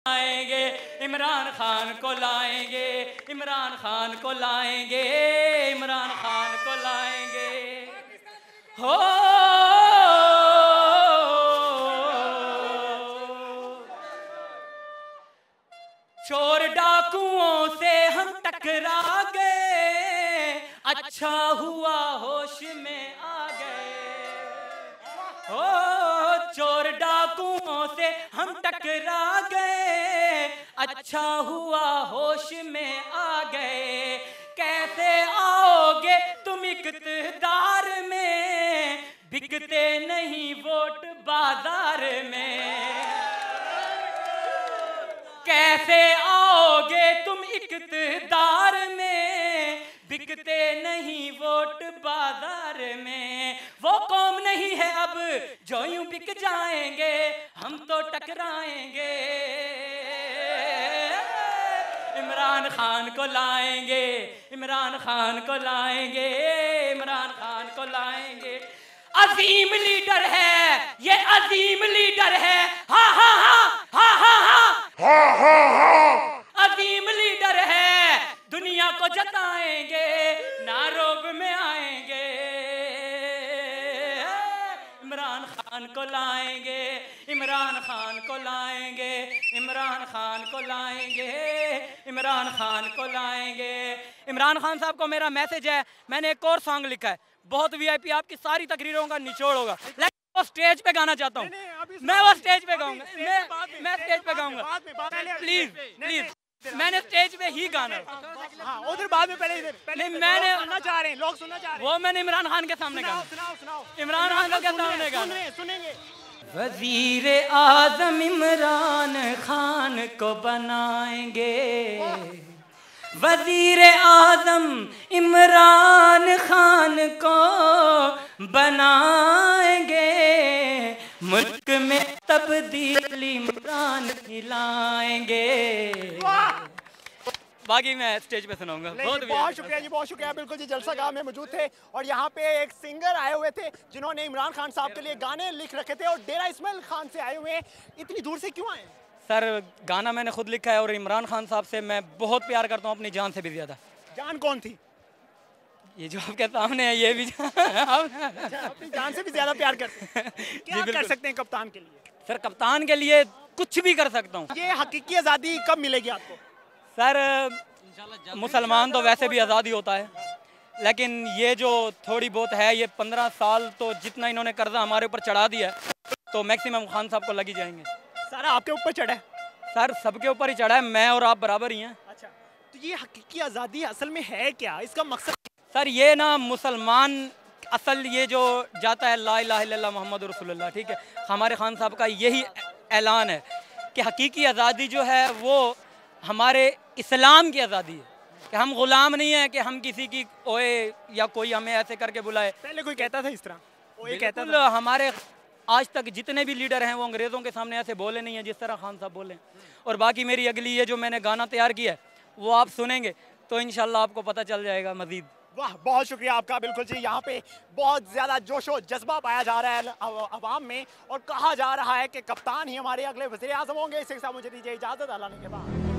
लाएंगे, इमरान खान को लाएंगे, इमरान खान को लाएंगे, इमरान खान को लाएंगे। हो चोर डाकुओं से हम टकरा गए, अच्छा हुआ होश में आ गए। हो चोर डाकुओं से हम टकरा गए, अच्छा हुआ होश में आ गए। कैसे आओगे तुम इक़्तिदार में, बिकते नहीं वोट बाजार में। कैसे आओगे तुम इक़्तिदार में, बिकते नहीं वोट बाजार में। वो कौम नहीं है अब जो यूं बिक जाएंगे, हम तो टकराएंगे। इमरान खान को लाएंगे, इमरान खान को लाएंगे, इमरान खान को लाएंगे। अजीम लीडर है ये, अजीम लीडर है। हा हा हा हा हा हा, अजीम लीडर है, दुनिया को जताएंगे, नारोब में आएंगे। इमरान खान को लाएंगे, इमरान खान को लाएंगे, इमरान खान को लाएंगे, इमरान खान को लाएंगे। इमरान खान साहब को मेरा मैसेज है, मैंने एक और सॉन्ग लिखा है, बहुत वीआईपी, आपकी सारी तकरीरों का निचोड़ होगा, लेकिन वो स्टेज पे गाना चाहता हूँ। मैं वो स्टेज पे गाऊंगा, मैं स्टेज पे गाऊंगा, प्लीज प्लीज, मैंने स्टेज पे ही गाना। हाँ, उधर बाद में, पहले इधर, पहले मैंने सुनना चाह रहे हैं, लोग सुनना चाह रहे हैं। वो मैंने इमरान खान के सामने गाना। सुनाओ, इमरान खान के सामने गाना। सुनेंगे। वजीर आजम इमरान खान को बनाएंगे, वजीर आजम इमरान खान को बनाएंगे, मुल्क में तब्दीली इमरान खिलाएंगे। बाकी मैं स्टेज पे सुनाऊंगा। बहुत शुक्रिया जी, बहुत शुक्रिया। बिल्कुल जी, जलसा गाह में मौजूद थे और यहाँ पे एक सिंगर आए हुए थे जिन्होंने इमरान खान साहब के लिए गाने लिख रखे थे और डेरा इस्माइल खान से आए हुए हैं। इतनी दूर से क्यों आए? सर गाना मैंने खुद लिखा है और इमरान खान साहब से मैं बहुत प्यार करता हूँ, अपनी जान से भी ज्यादा। जान कौन थी? ये जो आपके सामने है, ये भी अपनी जान से भी ज्यादा प्यार करते हैं। क्या कर सकते हैं कप्तान के लिए? सर कप्तान के लिए कुछ भी कर सकता हूँ। ये हकीकी आज़ादी कब मिलेगी आपको? सर मुसलमान तो वैसे भी आज़ादी होता है, लेकिन ये जो थोड़ी बहुत है, ये 15 साल तो जितना इन्होंने कर्जा हमारे ऊपर चढ़ा दिया है, तो मैक्सिमम खान साहब को लगी जाएंगे। सारा आपके ऊपर चढ़ा है? सर सबके ऊपर ही चढ़ा है, मैं और आप बराबर ही हैं। अच्छा, तो ये हकीकी आज़ादी असल में है क्या? इसका मकसद? सर ये ना मुसलमान असल ये जो जाता है ला इलाहा इल्लल्लाह मोहम्मद रसूलुल्लाह, ठीक है, हमारे खान साहब का यही ऐलान है कि हकीकी आज़ादी जो है वो हमारे इस्लाम की आज़ादी है, कि हम गुलाम नहीं है कि हम किसी की ओए या कोई हमें ऐसे करके बुलाए। पहले कोई कहता था इस तरह? ओए कहता था? हमारे आज तक जितने भी लीडर हैं वो अंग्रेज़ों के सामने ऐसे बोले नहीं हैं जिस तरह खान साहब बोले। और बाकी मेरी अगली ये जो मैंने गाना तैयार किया है वो आप सुनेंगे तो इंशाल्लाह आपको पता चल जाएगा मज़ीद। वाह, बहुत शुक्रिया आपका। बिल्कुल जी, यहाँ पे बहुत ज़्यादा जोशो जज्बा पाया जा रहा है अवाम में और कहा जा रहा है कि कप्तान ही हमारे अगले वज़ीर-ए-आज़म होंगे। इसके साथ मुझे दीजिए इजाज़त, अल्लाह ने के बाद।